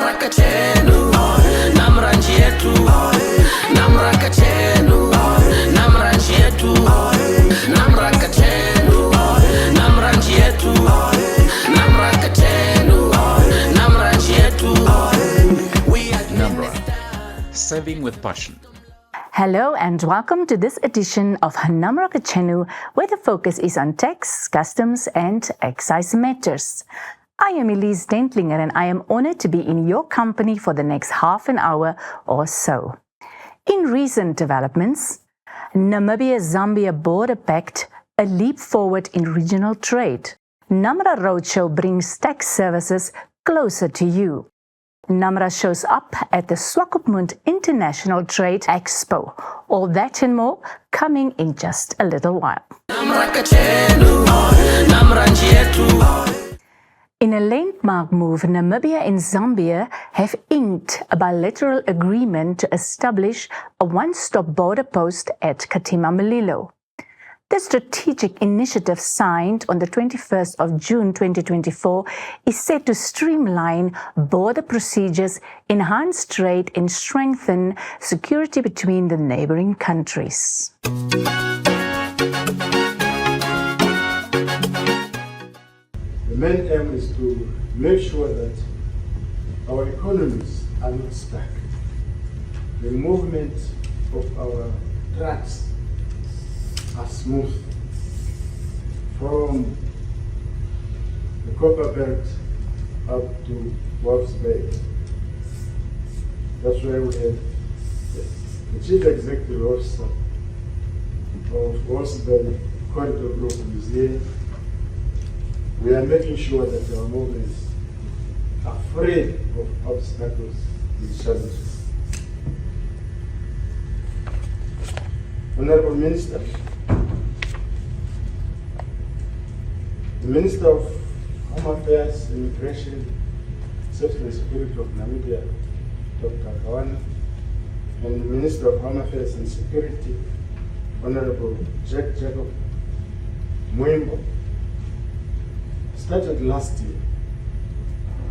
NamRA Kachenu, NamRA Kachenu, NamRA Kachenu, NamRA Kachenu, NamRA Kachenu, NamRA Kachenu, NamRA Kachenu, NamRA Kachenu. We are NamRA, serving with passion. Hello and welcome to this edition of NamRA Kachenu, where the focus is on tax, customs and excise matters. I am Elise Dentlinger and I am honored to be in your company for the next half an hour or so. In recent developments, Namibia-Zambia border pact, a leap forward in regional trade. NamRA Roadshow brings tax services closer to you. NamRA shows up at the Swakopmund International Trade Expo. All that and more coming in just a little while. In a landmark move, Namibia and Zambia have inked a bilateral agreement to establish a one-stop border post at Katima-Mulilo. The strategic initiative, signed on the 21st of June 2024, is set to streamline border procedures, enhance trade and strengthen security between the neighboring countries. The main aim is to make sure that our economies are not stuck. The movement of our trucks are smooth from the Copper Belt up to Walvis Bay. That's where we have the Chief Executive Officer of Walvis Bay Corridor Group is here. We are making sure that our movements are free of obstacles and challenges. Honorable Minister, the Minister of Home Affairs, Immigration, Safety and Security of Namibia, Dr. Kawana, and the Minister of Home Affairs and Security, Honorable Jacob Mwimbo, started last year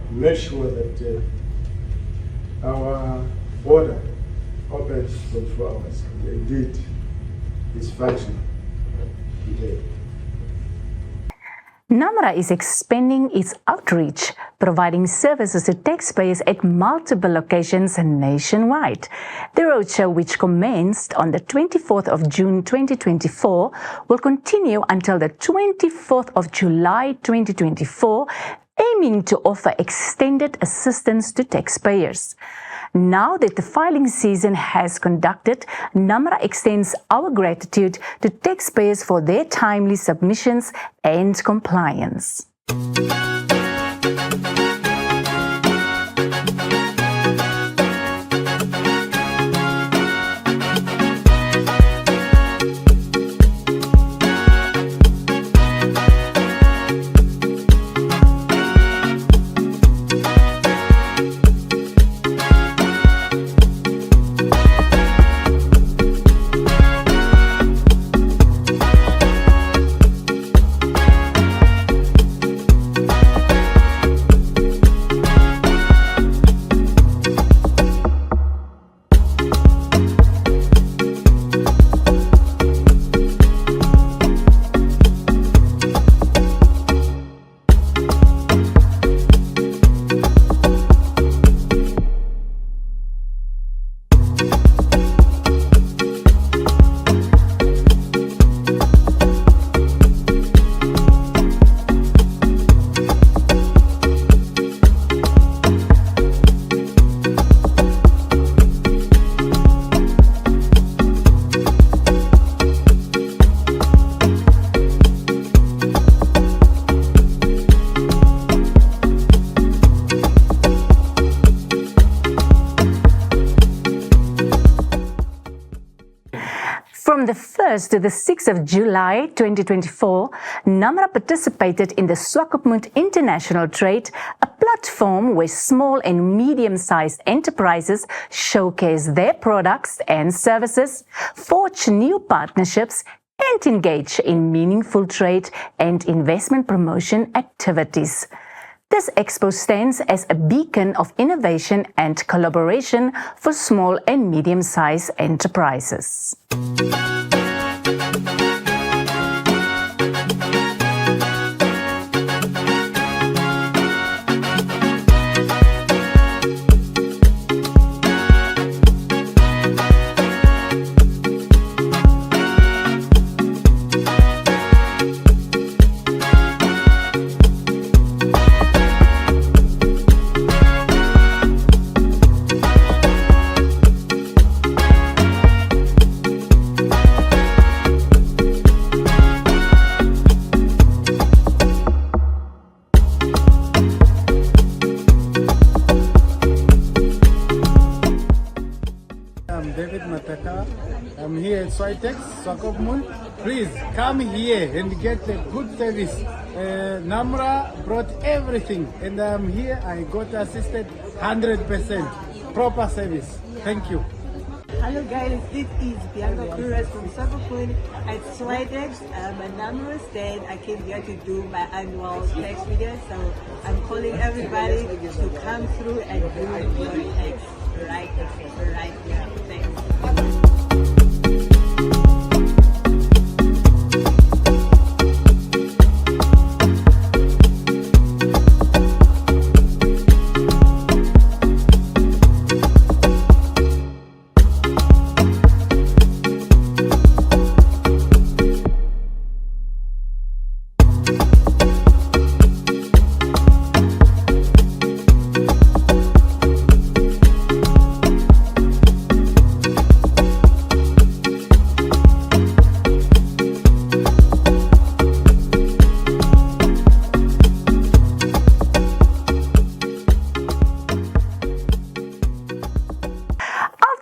to make sure that our border opens 24 hours. Indeed, is functioning today. NamRA is expanding its outreach, providing services to taxpayers at multiple locations nationwide. The roadshow, which commenced on the 24th of June 2024, will continue until the 24th of July 2024, aiming to offer extended assistance to taxpayers. Now that the filing season has conducted, NamRA extends our gratitude to taxpayers for their timely submissions and compliance. From the 1st to the 6th of July 2024, NamRA participated in the Swakopmund International Trade, a platform where small and medium-sized enterprises showcase their products and services, forge new partnerships, and engage in meaningful trade and investment promotion activities. This expo stands as a beacon of innovation and collaboration for small and medium-sized enterprises. I'm here at Switex, Swakopmund. Please come here and get a good service. NamRA brought everything and I'm here. I got assisted 100%. Proper service. Thank you. Hello guys, this is Bianca Cruz from Swakopmund at Switex. I'm a NamRA stand. I came here to do my annual tax video, so I'm calling everybody to come through and do your tax right here. Thanks.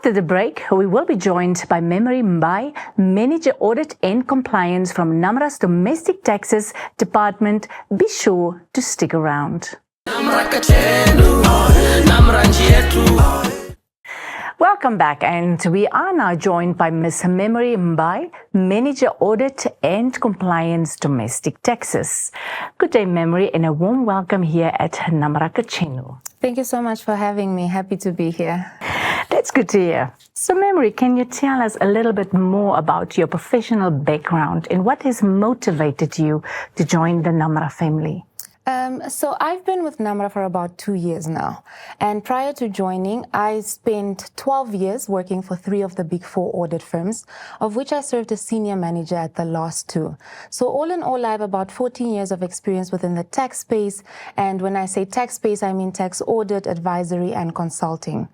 After the break, we will be joined by Memory Mbai, Manager Audit and Compliance from NamRA's Domestic Taxes Department. Be sure to stick around. NamRA Kachenu, NamRA Kachenu. Welcome back, and we are now joined by Ms. Memory Mbai, Manager Audit and Compliance Domestic Taxes. Good day, Memory, and a warm welcome here at NamRA Kachenu. Thank you so much for having me. Happy to be here. That's good to hear. So, Memory, can you tell us a little bit more about your professional background and what has motivated you to join the NamRA family? So I've been with NamRA for about 2 years now. And prior to joining, I spent 12 years working for 3 of the big 4 audit firms, of which I served as senior manager at the last 2. So all in all, I have about 14 years of experience within the tax space. And when I say tax space, I mean tax audit, advisory, and consulting.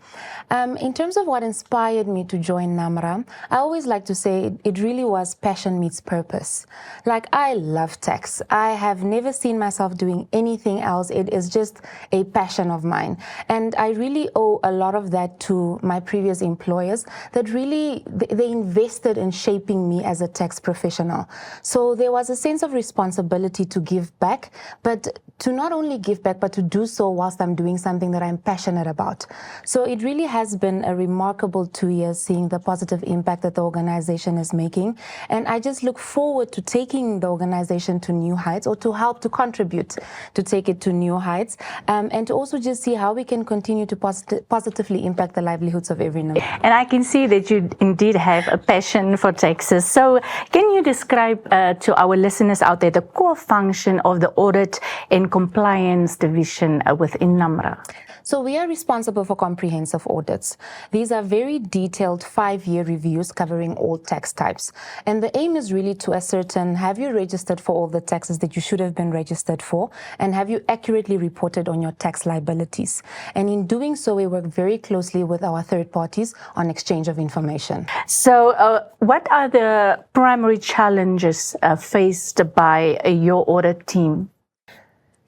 In terms of what inspired me to join NamRA, I always like to say it really was passion meets purpose. Like, I love tax. I have never seen myself doing anything else. It is just a passion of mine. And I really owe a lot of that to my previous employers that really, they invested in shaping me as a tax professional. So there was a sense of responsibility to give back, but to not only give back, but to do so whilst I'm doing something that I'm passionate about. So it really has been a remarkable 2 years seeing the positive impact that the organization is making. And I just look forward to taking the organization to new heights, or to help to contribute to take it to new heights, and to also just see how we can continue to positively impact the livelihoods of every Namibian. And I can see that you indeed have a passion for taxes. So can you describe to our listeners out there the core function of the Audit and Compliance Division within NamRA? So we are responsible for comprehensive audits. These are very detailed 5-year reviews covering all tax types. And the aim is really to ascertain, have you registered for all the taxes that you should have been registered for? And have you accurately reported on your tax liabilities? And in doing so, we work very closely with our third parties on exchange of information. So what are the primary challenges faced by your audit team?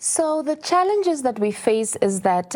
So the challenges that we face is that,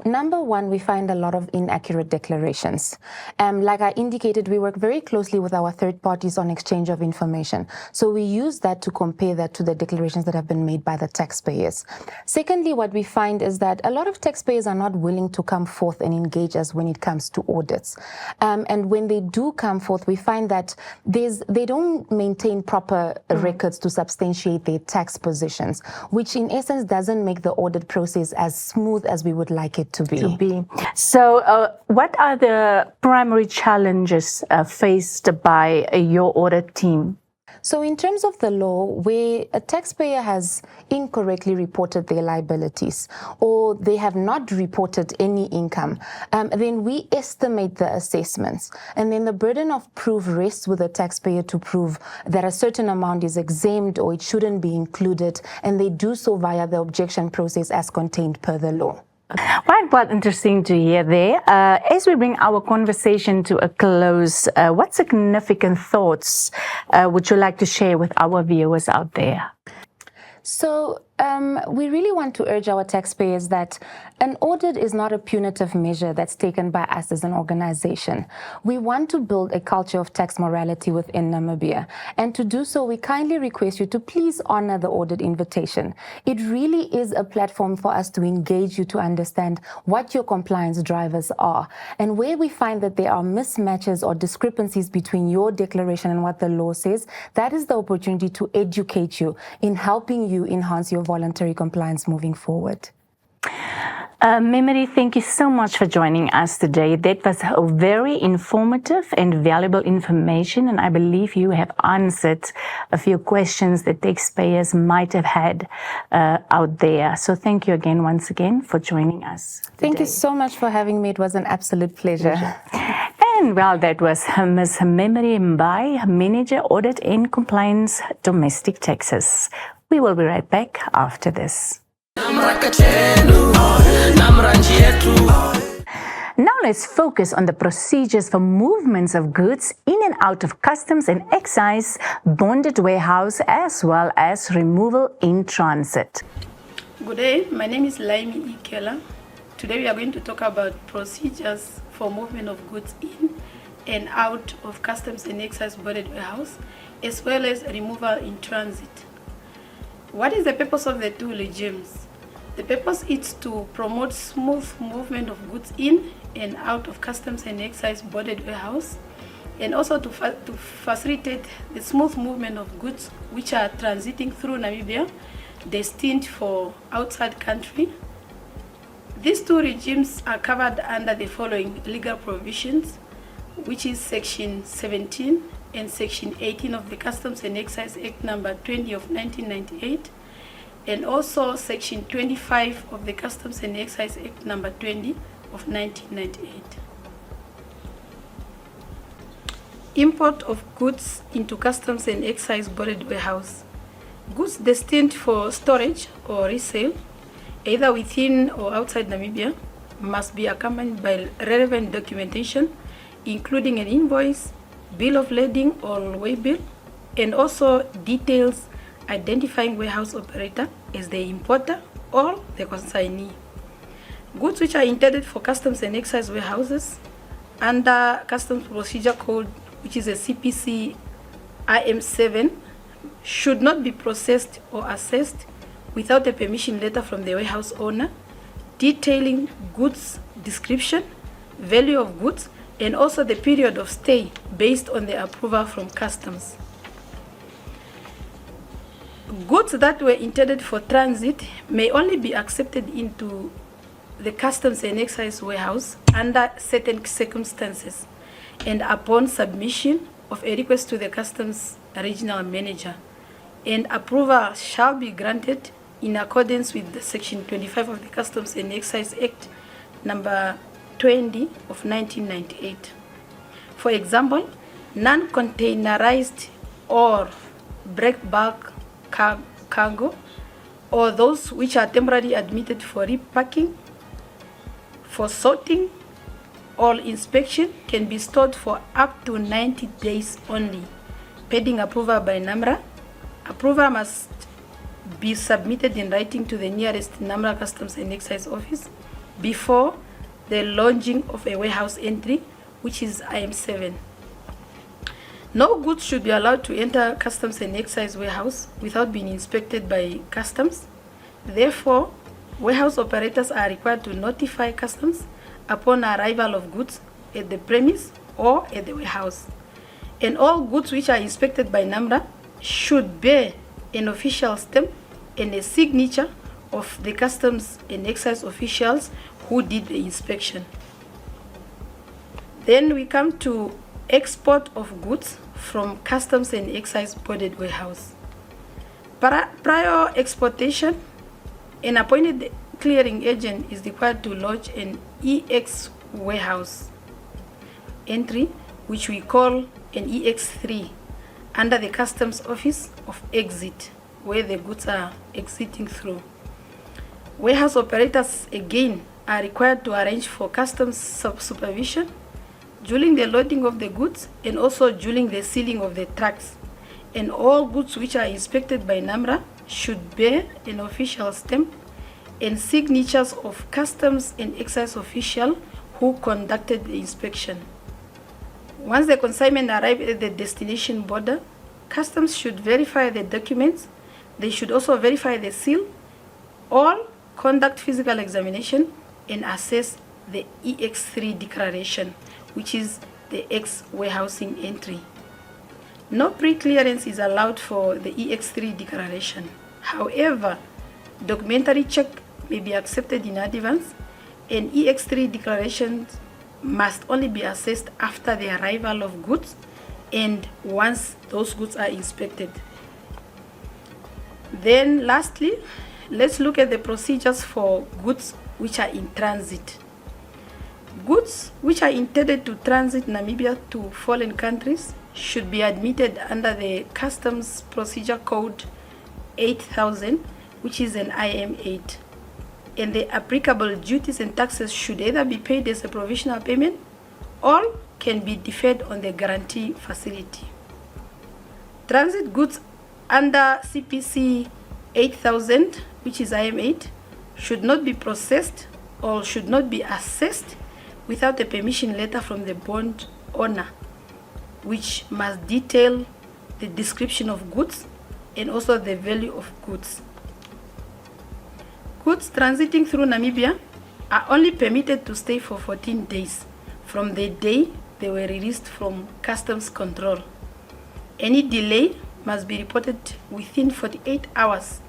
number one, we find a lot of inaccurate declarations. Like I indicated, we work very closely with our third parties on exchange of information. So we use that to compare that to the declarations that have been made by the taxpayers. Secondly, what we find is that a lot of taxpayers are not willing to come forth and engage us when it comes to audits. And when they do come forth, we find that they don't maintain proper records to substantiate their tax positions, which in essence doesn't make the audit process as smooth as we would like it to be. So what are the primary challenges faced by your audit team? So in terms of the law, where a taxpayer has incorrectly reported their liabilities or they have not reported any income, then we estimate the assessments. And then the burden of proof rests with the taxpayer to prove that a certain amount is exempt or it shouldn't be included, and they do so via the objection process as contained per the law. Quite interesting to hear there. As we bring our conversation to a close, what significant thoughts would you like to share with our viewers out there? So we really want to urge our taxpayers that an audit is not a punitive measure that's taken by us as an organization. We want to build a culture of tax morality within Namibia. And to do so, we kindly request you to please honor the audit invitation. It really is a platform for us to engage you to understand what your compliance drivers are. And where we find that there are mismatches or discrepancies between your declaration and what the law says, that is the opportunity to educate you in helping you enhance your voluntary compliance moving forward. Memory, thank you so much for joining us today. That was a very informative and valuable information, and I believe you have answered a few questions that taxpayers might have had out there. So thank you again, once again, for joining us today. Thank you so much for having me. It was an absolute pleasure. And well, that was Ms. Memory Mbai, Manager, Audit and Compliance, Domestic Taxes. We will be right back after this. NamRA Kachenu, NamRA Kachenu. Now let's focus on the procedures for movements of goods in and out of customs and excise, bonded warehouse, as well as removal in transit. Good day, my name is Laimi Ikela. Today we are going to talk about procedures for movement of goods in and out of customs and excise bonded warehouse, as well as removal in transit. What is the purpose of the two regimes? The purpose is to promote smooth movement of goods in and out of customs and excise bonded warehouse, and also to facilitate the smooth movement of goods which are transiting through Namibia, destined for outside country. These two regimes are covered under the following legal provisions, which is Section 17 and Section 18 of the Customs and Excise Act number 20 of 1998, and also Section 25 of the Customs and Excise Act number 20 of 1998. Import of goods into customs and excise bonded warehouse. Goods destined for storage or resale, either within or outside Namibia, must be accompanied by relevant documentation, including an invoice, bill of lading or waybill, and also details identifying warehouse operator as the importer or the consignee. Goods which are intended for customs and excise warehouses under Customs Procedure Code, which is a CPC IM7, should not be processed or assessed without a permission letter from the warehouse owner detailing goods description, value of goods, and also the period of stay based on the approval from customs. Goods that were intended for transit may only be accepted into the customs and excise warehouse under certain circumstances and upon submission of a request to the customs regional manager, and approval shall be granted in accordance with the Section 25 of the Customs and Excise Act number 20 of 1998. For example, non-containerized or break bulk cargo, or those which are temporarily admitted for repacking, for sorting, or inspection, can be stored for up to 90 days only, pending approval by NamRA. Approval must be submitted in writing to the nearest NamRA Customs and Excise office before the launching of a warehouse entry, which is IM7. No goods should be allowed to enter customs and excise warehouse without being inspected by customs. Therefore, warehouse operators are required to notify customs upon arrival of goods at the premise or at the warehouse. And all goods which are inspected by NamRA should bear an official stamp and a signature of the customs and excise officials who did the inspection. Then we come to export of goods from customs and excise boarded warehouse. Prior exportation, an appointed clearing agent is required to lodge an EX warehouse entry, which we call an EX3, under the customs office of exit, where the goods are exiting through. Warehouse operators again are required to arrange for customs supervision during the loading of the goods and also during the sealing of the trucks. And all goods which are inspected by NamRA should bear an official stamp and signatures of customs and excise official who conducted the inspection. Once the consignment arrives at the destination border, customs should verify the documents. They should also verify the seal, or conduct physical examination and assess the EX3 declaration, which is the X warehousing entry. No pre-clearance is allowed for the EX3 declaration. However, documentary check may be accepted in advance, and EX3 declarations must only be assessed after the arrival of goods and once those goods are inspected. Then lastly, let's look at the procedures for goods which are in transit. Goods which are intended to transit Namibia to foreign countries should be admitted under the Customs Procedure Code 8000, which is an IM8. And the applicable duties and taxes should either be paid as a provisional payment or can be deferred on the guarantee facility. Transit goods under CPC 8000, which is IM8, should not be processed or should not be assessed without a permission letter from the bond owner, which must detail the description of goods and also the value of goods. Goods transiting through Namibia are only permitted to stay for 14 days from the day they were released from customs control. Any delay must be reported within 48 hours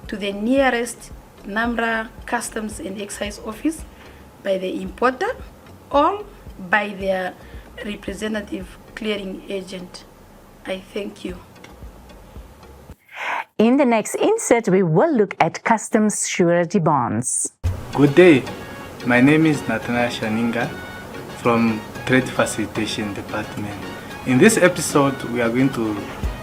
to the nearest NamRA Customs and Excise Office by the importer or by their representative clearing agent. I thank you. In the next insert, we will look at customs surety bonds. Good day. My name is Nathaniel Shaninga from Trade Facilitation Department. In this episode, we are going to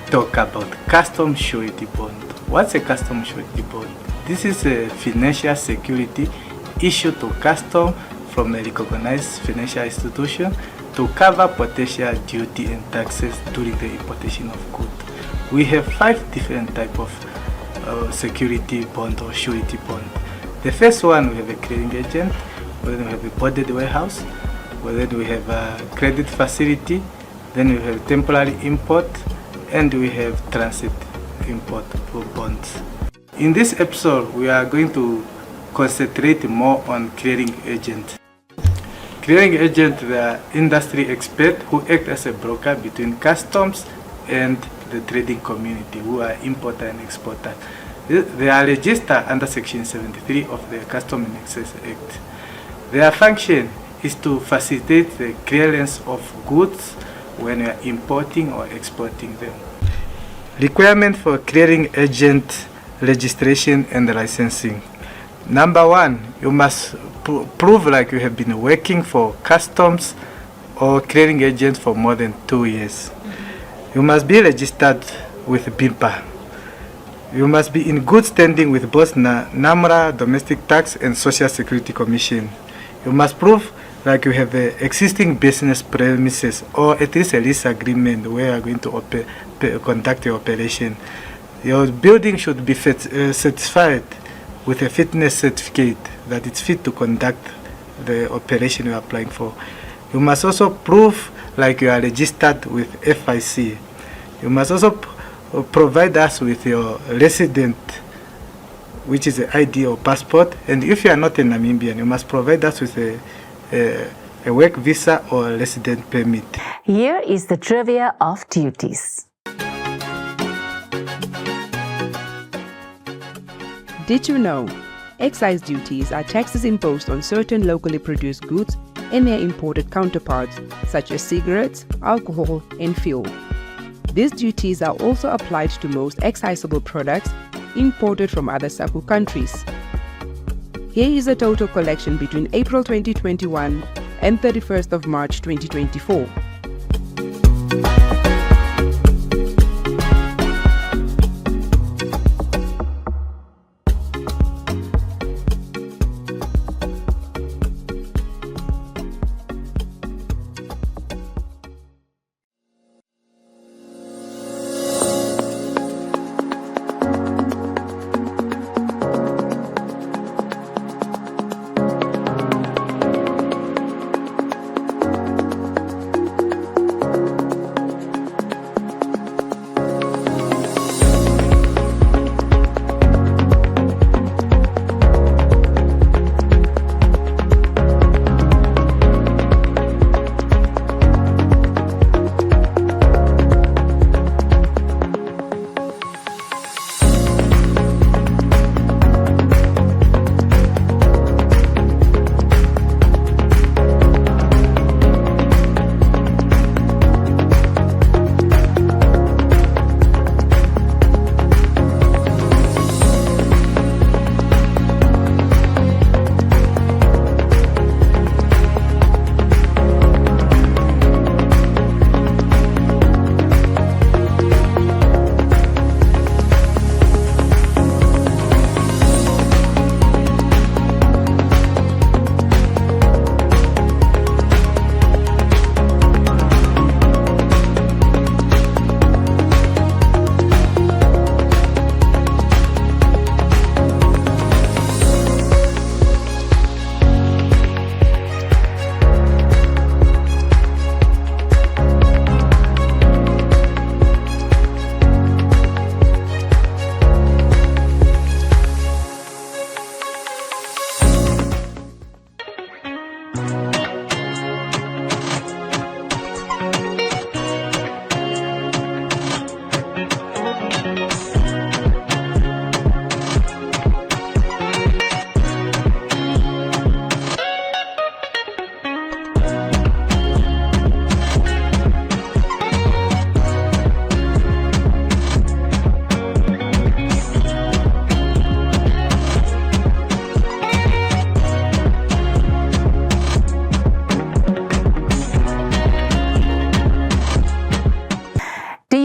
talk about custom surety bond. What's a custom surety bond? This is a financial security issued to custom from a recognized financial institution to cover potential duty and taxes during the importation of goods. We have 5 different types of security bond or surety bond. The first one, we have a clearing agent, then we have a boarded warehouse, then we have a credit facility, then we have temporary import, and we have transit import bonds. In this episode, we are going to concentrate more on clearing agent. Clearing agent, the industry expert who act as a broker between customs and the trading community who are importer and exporter. They are registered under Section 73 of the Customs and Excise Act. Their function is to facilitate the clearance of goods when you are importing or exporting them. Requirement for clearing agent registration and licensing. Number 1, you must prove like you have been working for customs or clearing agents for more than 2 years. You must be registered with BIMPA. You must be in good standing with both NamRA, Domestic Tax and Social Security Commission. You must prove like you have existing business premises or at least a lease agreement where you are going to conduct your operation. Your building should be certified with a fitness certificate that it's fit to conduct the operation you are applying for. You must also prove like you are registered with FIC. You must also provide us with your resident, which is an ID or passport. And if you are not a Namibian, you must provide us with a work visa or resident permit. Here is the trivia of duties. Did you know Excise duties are taxes imposed on certain locally produced goods and their imported counterparts, such as cigarettes, alcohol, and fuel. These duties are also applied to most excisable products imported from other SACU countries. Here is a total collection between April 2021 and 31st of March 2024.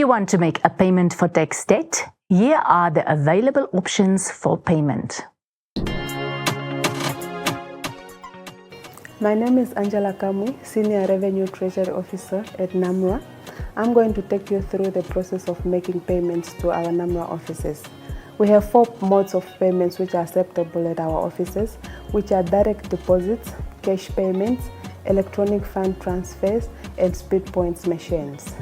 you want to make a payment for tax debt? Here are the available options for payment. My name is Angela Kamui, Senior Revenue Treasury Officer at NamRA. I'm going to take you through the process of making payments to our NamRA offices. We have 4 modes of payments which are acceptable at our offices, which are direct deposits, cash payments, electronic fund transfers, and speed points machines.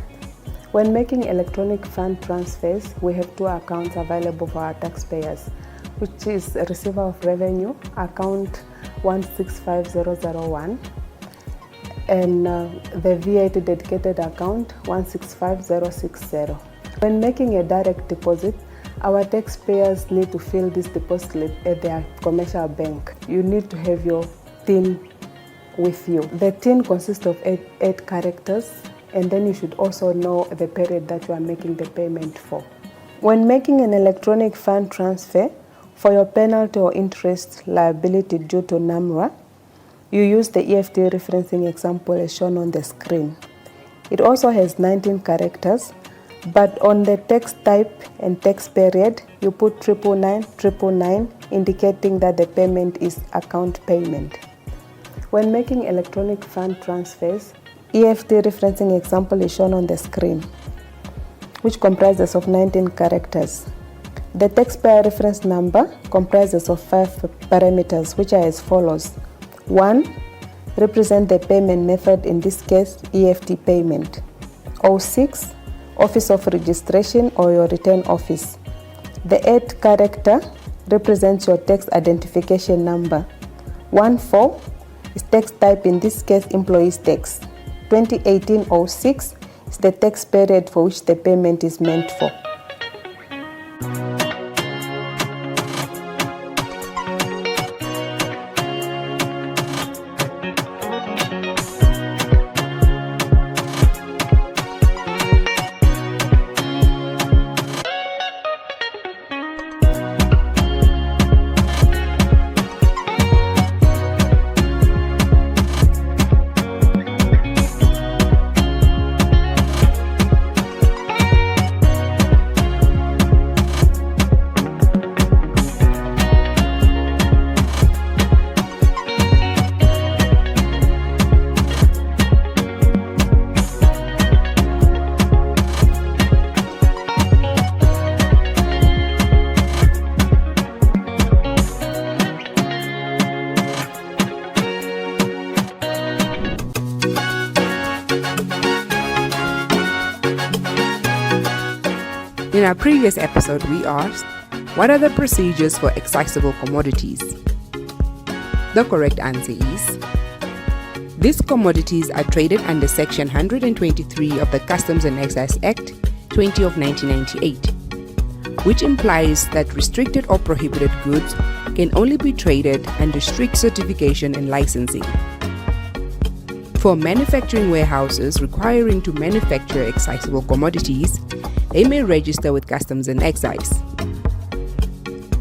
When making electronic fund transfers, we have 2 accounts available for our taxpayers, which is Receiver of Revenue, account 165001, and the VAT dedicated account 165060. When making a direct deposit, our taxpayers need to fill this deposit slip at their commercial bank. You need to have your TIN with you. The TIN consists of 8 characters, and then you should also know the period that you are making the payment for. When making an electronic fund transfer, for your penalty or interest liability due to NamRA, you use the EFT referencing example as shown on the screen. It also has 19 characters, but on the text type and text period, you put 999, indicating that the payment is account payment. When making electronic fund transfers, EFT referencing example is shown on the screen, which comprises of 19 characters. The taxpayer reference number comprises of 5 parameters, which are as follows. 1. Represent the payment method, in this case, EFT payment. 06. Office of registration or your return office. The 8th character represents your tax identification number. 14 is tax type, in this case, employees tax. 2018-06 is the tax period for which the payment is meant for. In our previous episode, we asked, what are the procedures for excisable commodities? The correct answer is, these commodities are traded under Section 123 of the Customs and Excise Act 20 of 1998, which implies that restricted or prohibited goods can only be traded under strict certification and licensing. For manufacturing warehouses requiring to manufacture excisable commodities, they may register with Customs and Excise.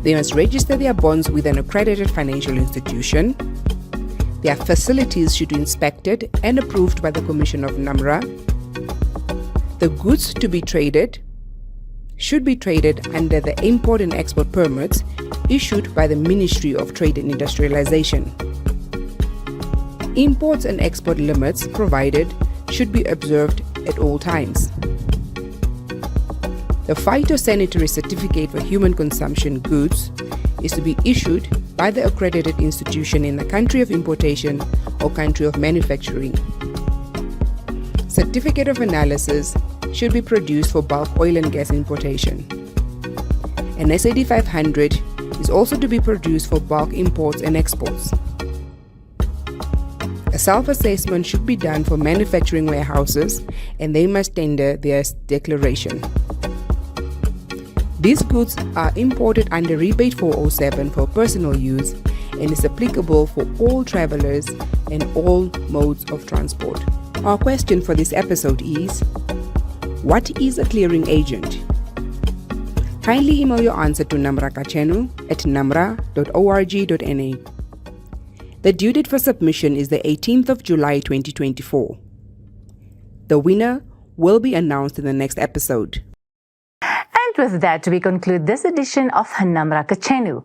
They must register their bonds with an accredited financial institution. Their facilities should be inspected and approved by the Commission of NamRA. The goods to be traded should be traded under the import and export permits issued by the Ministry of Trade and Industrialization. Imports and export limits provided should be observed at all times. The phytosanitary certificate for human consumption goods is to be issued by the accredited institution in the country of importation or country of manufacturing. Certificate of analysis should be produced for bulk oil and gas importation. An SAD 500 is also to be produced for bulk imports and exports. A self-assessment should be done for manufacturing warehouses, and they must tender their declaration. These goods are imported under Rebate 407 for personal use and is applicable for all travelers and all modes of transport. Our question for this episode is, what is a clearing agent? Kindly email your answer to NamRA Kachenu at namra.org.na. The due date for submission is the 18th of July 2024. The winner will be announced in the next episode. And with that, we conclude this edition of NamRA Kachenu.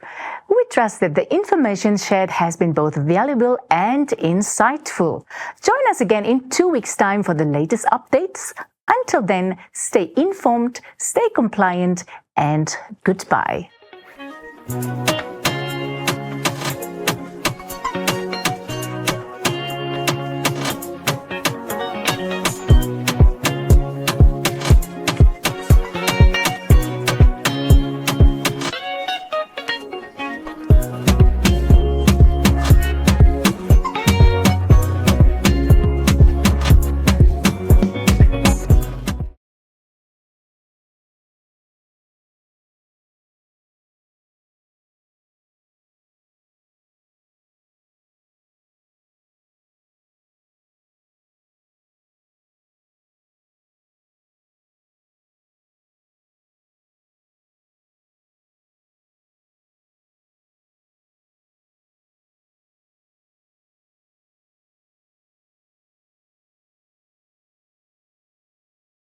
We trust that the information shared has been both valuable and insightful. Join us again in 2 weeks' time for the latest updates. Until then, stay informed, stay compliant, and goodbye.